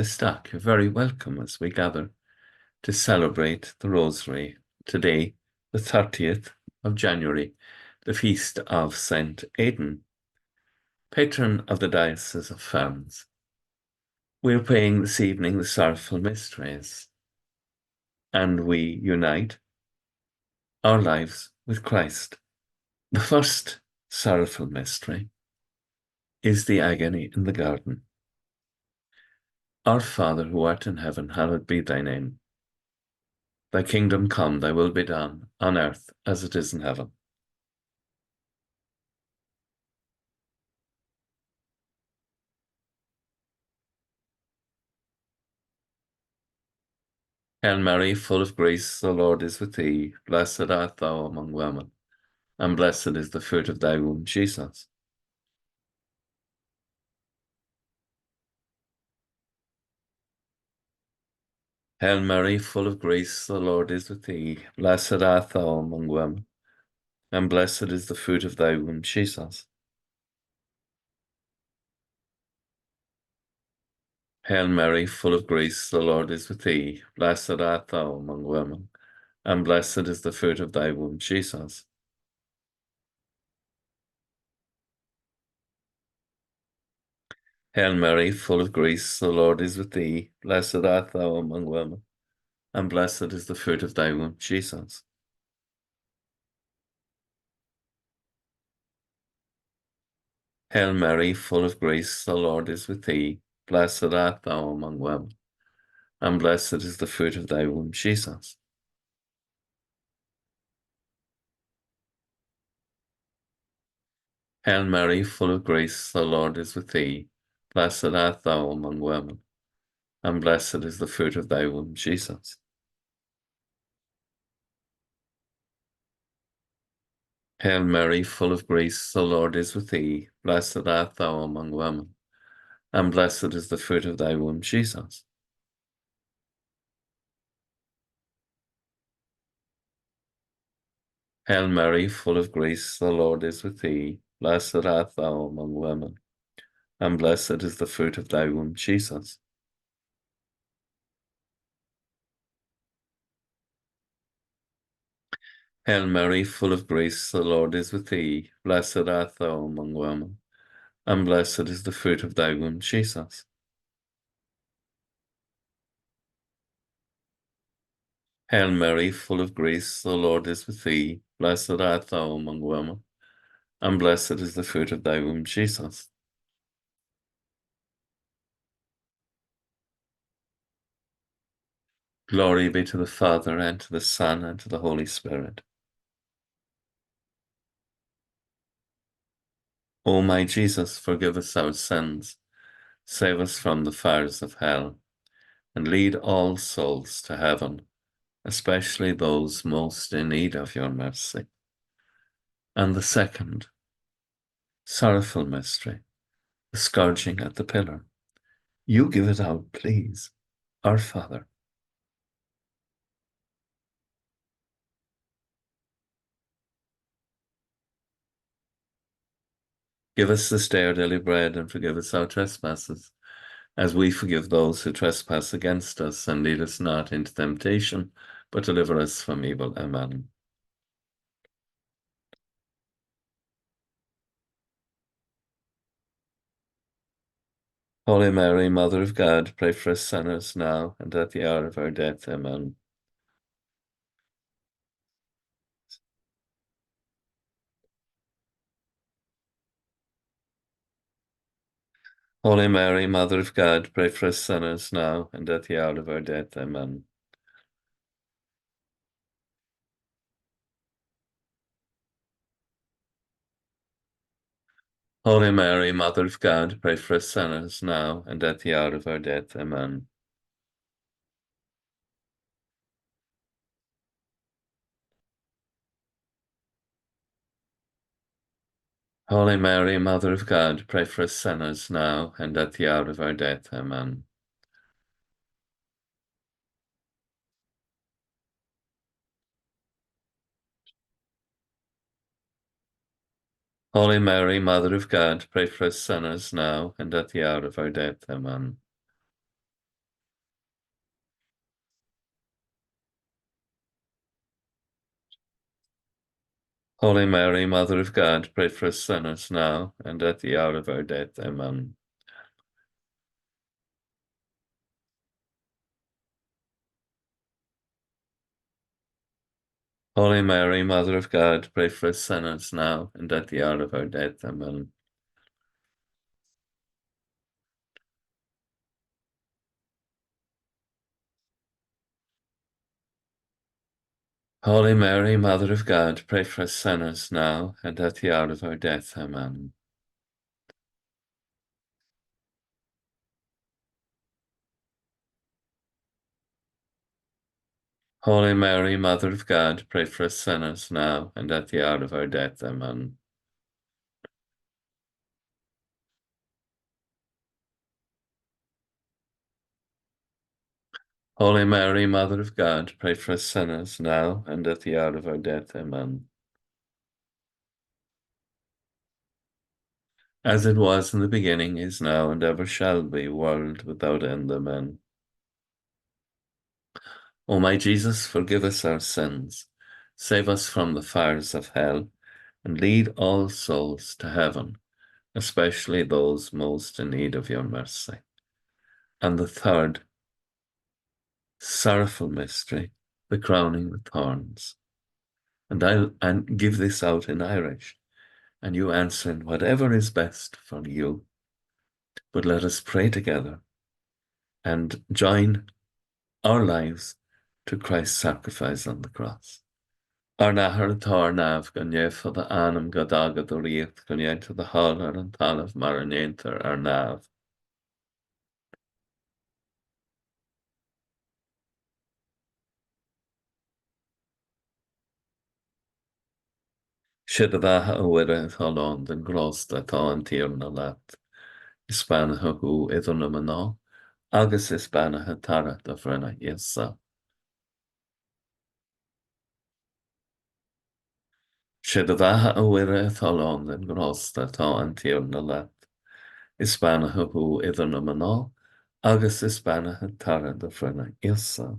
Stack, you're very welcome as we gather to celebrate the Rosary today, the 30th of January, the feast of Saint Aidan, patron of the Diocese of Ferns. We're praying this evening the sorrowful mysteries, and we unite our lives with Christ. The first sorrowful mystery is the agony in the garden. Our Father who art in heaven, hallowed be thy name. Thy kingdom come, thy will be done, on earth as it is in heaven. Hail Mary, full of grace, the Lord is with thee. Blessed art thou among women, and blessed is the fruit of thy womb, Jesus. Hail Mary, full of grace, the Lord is with thee. Blessed art thou among women, and blessed is the fruit of thy womb, Jesus. Hail Mary, full of grace, the Lord is with thee. Blessed art thou among women, and blessed is the fruit of thy womb, Jesus. Hail Mary, full of grace, the Lord is with thee. Blessed art thou among women, and blessed is the fruit of thy womb, Jesus. Hail Mary, full of grace, the Lord is with thee. Blessed art thou among women, and blessed is the fruit of thy womb, Jesus. Hail Mary, full of grace, the Lord is with thee. Blessed art thou among women, and blessed is the fruit of thy womb, Jesus. Hail Mary, full of grace, the Lord is with thee. Blessed art thou among women, and blessed is the fruit of thy womb, Jesus. Hail Mary, full of grace, the Lord is with thee. Blessed art thou among women, and blessed is the fruit of thy womb, Jesus. Hail Mary, full of grace, the Lord is with thee. Blessed art thou among women, and blessed is the fruit of thy womb, Jesus. Hail Mary, full of grace, the Lord is with thee. Blessed art thou among women, and blessed is the fruit of thy womb, Jesus. Glory be to the Father, and to the Son, and to the Holy Spirit. O my Jesus, forgive us our sins, save us from the fires of hell, and lead all souls to heaven, especially those most in need of your mercy. And the second sorrowful mystery, the scourging at the pillar. You give it out, please, our Father. Give us this day our daily bread, and forgive us our trespasses, as we forgive those who trespass against us, and lead us not into temptation, but deliver us from evil. Amen. Holy Mary, Mother of God, pray for us sinners now and at the hour of our death. Amen. Holy Mary, Mother of God, pray for us sinners now and at the hour of our death. Amen. Holy Mary, Mother of God, pray for us sinners now and at the hour of our death. Amen. Holy Mary, Mother of God, pray for us sinners now and at the hour of our death. Amen. Holy Mary, Mother of God, pray for us sinners now and at the hour of our death. Amen. Holy Mary, Mother of God, pray for us sinners now and at the hour of our death. Amen. Holy Mary, Mother of God, pray for us sinners now and at the hour of our death. Amen. Holy Mary, Mother of God, pray for us sinners now and at the hour of our death. Amen. Holy Mary, Mother of God, pray for us sinners now and at the hour of our death. Amen. Holy Mary, Mother of God, pray for us sinners now and at the hour of our death. Amen. As it was in the beginning, is now, and ever shall be, world without end. Amen. O my Jesus, forgive us our sins, save us from the fires of hell, and lead all souls to heaven, especially those most in need of your mercy. And the third sorrowful mystery, the crowning with thorns. And I'll give this out in Irish, and you answer in whatever is best for you. But let us pray together and join our lives to Christ's sacrifice on the cross. Ar nahar atá nav go nnéfad a anam go dagad ó riacht go nnéanta the hall ar an talamh mar an éantar ar nav. Siad a bheithe a bhuire atá lán den grásta atá an tír na leat. Is spanathe hu idir na maná, agus is spanathe tara do bhrenna iasa. Siad a bheithe a bhuire atá lán den grásta atá an tír na leat. Is spanathe hu idir na maná, agus is spanathe tara do bhrenna iasa.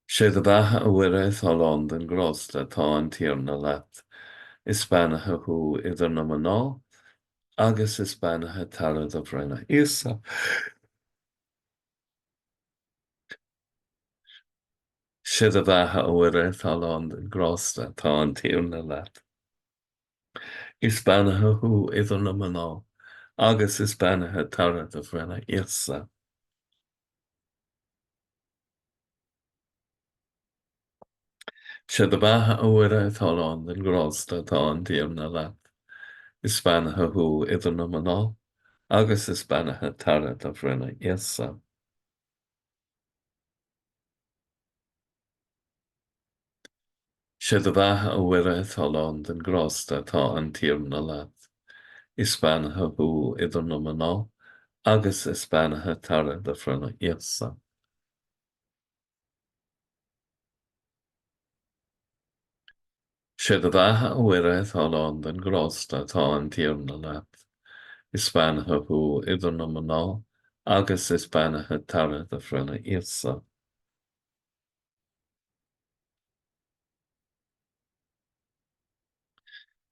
Siad a bheithe a bhuire atá lán den grásta atá an tír na leat. Is spanathe hu idir na maná, agus is spanathe tara do bhrenna iasa. Siad a bheithe a bhuire atá lán den grásta atá an tír na leat. Is spanathe hu idir na maná, agus is spanathe tara do bhrenna iasa. Siad a bheithe a bhuire atá lán den grásta atá an tír na leat. Is spanathe hu idir na maná, agus is spanathe tara do bhrenna iasa. Siad a bheithe a bhuire atá lán den grásta atá an tír na leat. Is spanathe hu idir na maná, agus is spanathe tara do bhrenna iasa. Siad a bheithe a bhuire atá lán den grásta atá an tír na leat. Is spanathe hu idir na maná, agus is spanathe tara do bhrenna iasa.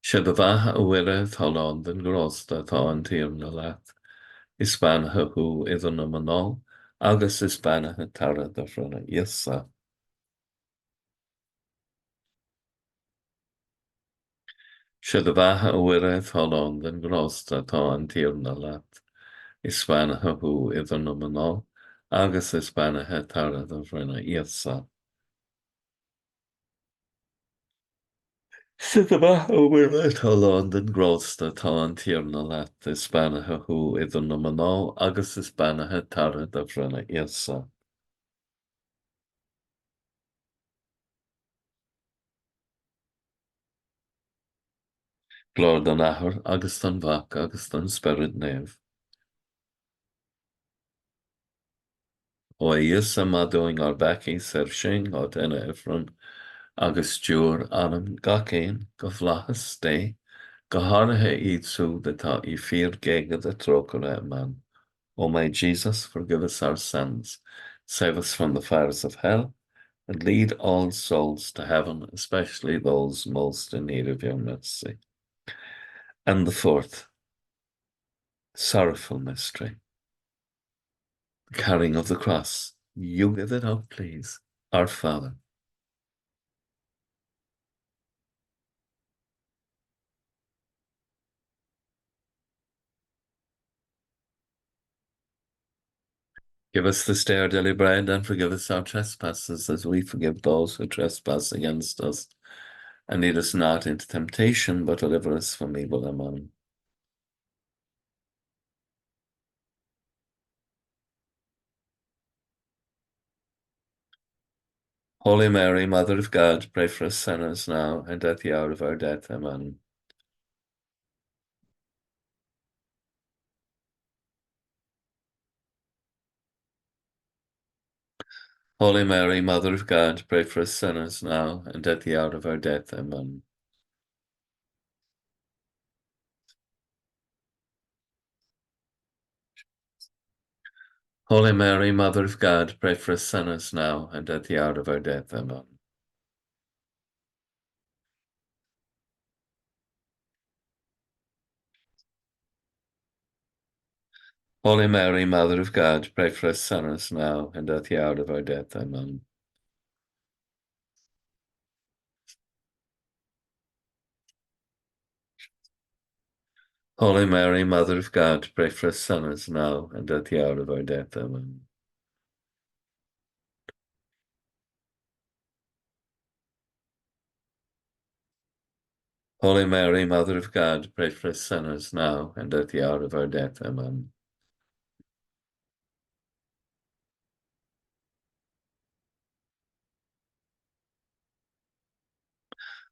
Siad a bheithe a bhuire atá lán den grásta atá an tír na leat. Is spanathe hu idir na maná, agus is spanathe tara do bhrenna iasa. Siad a bheithe a bhuire atá lán den grásta atá an tír na leat. Is spanathe hu idir na maná, agus is spanathe tara do bhrenna iasa. Siad a bheithe a bhuire atá lán den grásta atá an tír na leat. Is spanathe hu idir na maná, agus is spanathe tara do bhrenna iasa. Glór don Athair, agus don Bhac, agus don Spirit Neve. Ó dhéas a madúing ar bací ar sin á duine ifran, agus dúr anam gach éin go bhlachas dé, go háirithe iad sú atá I fíor géigad a trócaire man. O my Jesus, forgive us our sins, save us from the fires of hell, and lead all souls to heaven, especially those most in need of your mercy. And the fourth, sorrowful mystery, the carrying of the cross. You give it up, please. Our Father. Give us this day our daily bread, and forgive us our trespasses, as we forgive those who trespass against us. And lead us not into temptation, but deliver us from evil. Amen. Holy Mary, Mother of God, pray for us sinners now and at the hour of our death. Amen. Holy Mary, Mother of God, pray for us sinners now and at the hour of our death. Amen. Holy Mary, Mother of God, pray for us sinners now and at the hour of our death. Amen. Holy Mary, Mother of God, pray for us sinners now and at the hour of our death. Amen. Holy Mary, Mother of God, pray for us sinners now and at the hour of our death. Amen. Holy Mary, Mother of God, pray for us sinners now and at the hour of our death. Amen.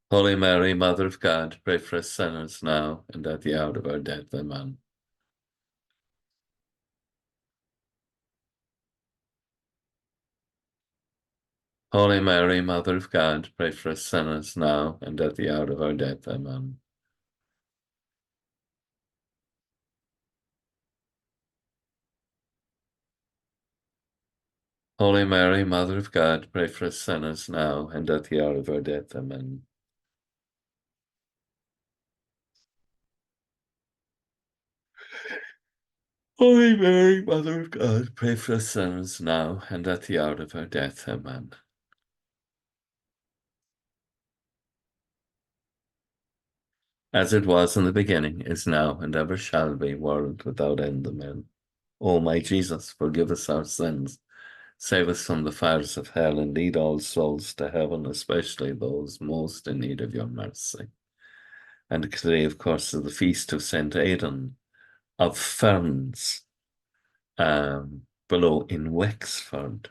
Holy Mary, Mother of God, pray for us sinners now and at the hour of our death. Amen. Holy Mary, Mother of God, pray for us sinners now and at the hour of our death. Amen. Holy Mary, Mother of God, pray for us sinners now and at the hour of our death. Amen. Holy Mary, Mother of God, pray for us sinners now and at the hour of our death. Amen. As it was in the beginning, is now, and ever shall be, world without end. Amen. O my Jesus, forgive us our sins, save us from the fires of hell, and lead all souls to heaven, especially those most in need of your mercy. And today, of course, is the feast of St. Aidan of Ferns, below in Wexford.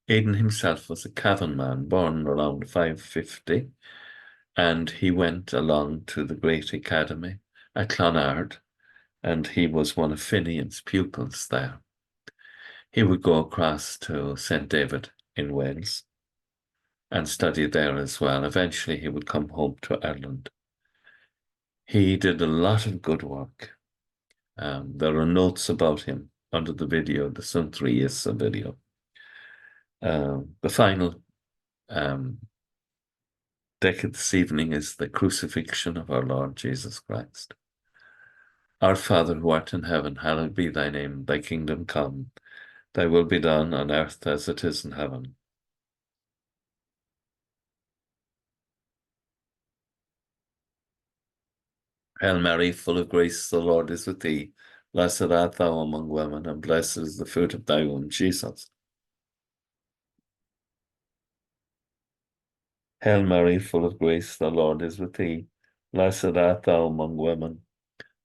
Aidan himself was a Cavan man, born around 550, and he went along to the Great Academy at Clonard, and he was one of Finian's pupils there. He would go across to St. David in Wales and study there as well. Eventually, he would come home to Ireland. He did a lot of good work. There are notes about him under the video, the Suntree video. The final decade this evening is the crucifixion of our Lord Jesus Christ. Our Father who art in heaven, hallowed be thy name. Thy kingdom come. Thy will be done on earth as it is in heaven. Hail Mary, full of grace, the Lord is with thee. Blessed art thou among women, and blessed is the fruit of thy womb, Jesus. Hail Mary, full of grace, the Lord is with thee. Blessed art thou among women,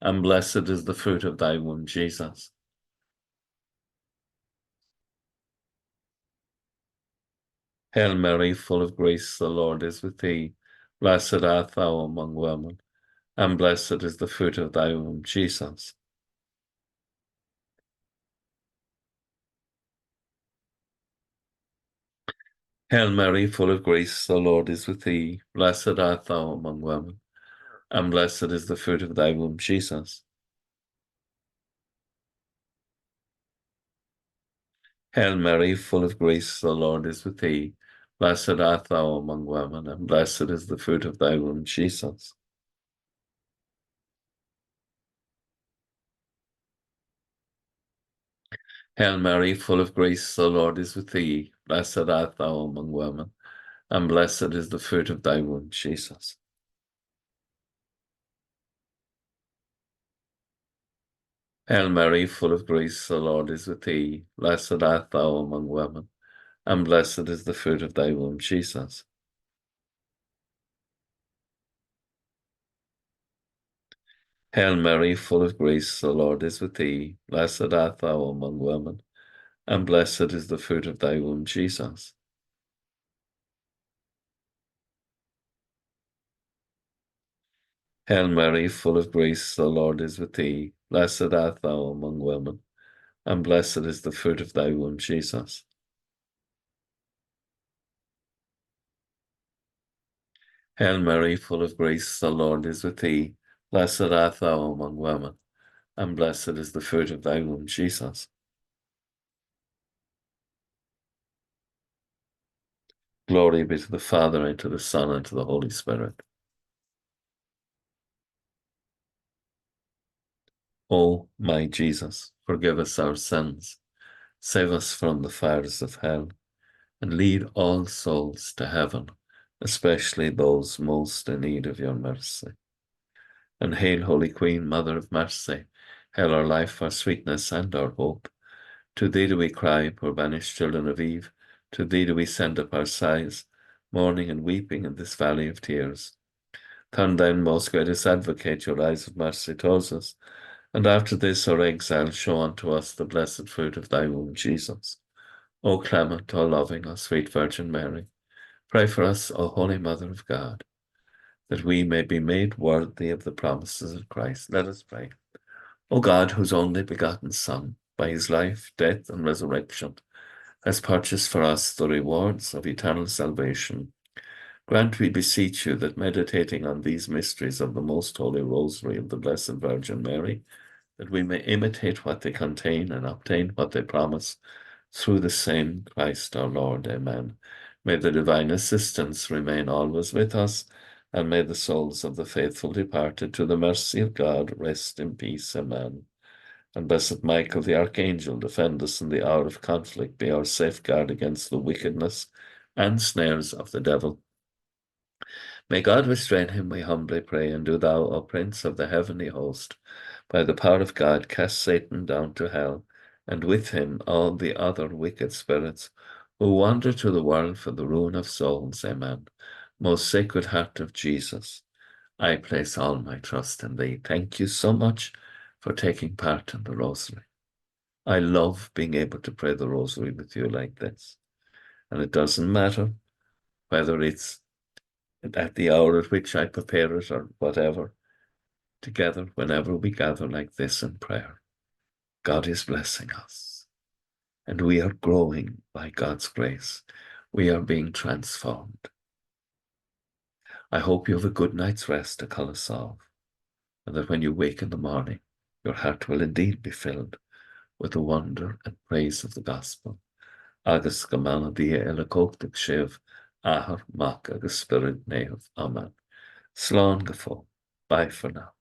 and blessed is the fruit of thy womb, Jesus. Hail Mary, full of grace, the Lord is with thee. Blessed art thou among women, and blessed is the fruit of thy womb, Jesus. Hail Mary, full of grace, the Lord is with thee. Blessed art thou among women, and blessed is the fruit of thy womb, Jesus. Hail Mary, full of grace, the Lord is with thee. Blessed art thou among women, and blessed is the fruit of thy womb, Jesus. Hail Mary, full of grace, the Lord is with thee. Blessed art thou among women, and blessed is the fruit of thy womb, Jesus. Hail Mary, full of grace, the Lord is with thee. Blessed art thou among women, and blessed is the fruit of thy womb, Jesus. Hail Mary, full of grace, the Lord is with thee. Blessed art thou among women, and blessed is the fruit of thy womb, Jesus. Hail Mary, full of grace, the Lord is with thee. Blessed art thou among women, and blessed is the fruit of thy womb, Jesus. Hail Mary, full of grace, the Lord is with thee. Blessed art thou among women, and blessed is the fruit of thy womb, Jesus. Glory be to the Father, and to the Son, and to the Holy Spirit. O my Jesus, forgive us our sins, save us from the fires of hell, and lead all souls to heaven, especially those most in need of your mercy. And hail, Holy Queen, Mother of Mercy, hail our life, our sweetness, and our hope. To thee do we cry, poor banished children of Eve. To thee do we send up our sighs, mourning and weeping in this valley of tears. Turn then, most gracious Advocate, your eyes of mercy towards us, and after this our exile show unto us the blessed fruit of thy womb, Jesus. O clement, O loving, O sweet Virgin Mary, pray for us, O Holy Mother of God, that we may be made worthy of the promises of Christ. Let us pray. O God, whose only begotten Son, by his life, death, and resurrection, has purchased for us the rewards of eternal salvation, grant, we beseech you, that meditating on these mysteries of the most holy Rosary of the Blessed Virgin Mary, that we may imitate what they contain and obtain what they promise, through the same Christ our Lord. Amen. May the divine assistance remain always with us, and may the souls of the faithful departed to the mercy of God rest in peace. Amen. And blessed Michael the Archangel, defend us in the hour of conflict, be our safeguard against the wickedness and snares of the devil. May God restrain him, we humbly pray, and do thou, O Prince of the heavenly host, by the power of God, cast Satan down to hell, and with him all the other wicked spirits who wander through the world for the ruin of souls. Amen. Most Sacred Heart of Jesus, I place all my trust in thee. Thank you so much for taking part in the Rosary. I love being able to pray the Rosary with you like this. And it doesn't matter whether it's at the hour at which I prepare it or whatever. Together, whenever we gather like this in prayer, God is blessing us, and we are growing by God's grace. We are being transformed. I hope you have a good night's rest to call us off, and that when you wake in the morning, your heart will indeed be filled with the wonder and praise of the gospel. Agus go mana dia elecoctic shiv, ahar mak agus spirit nev. Amen. Slán go fóill. Bye for now.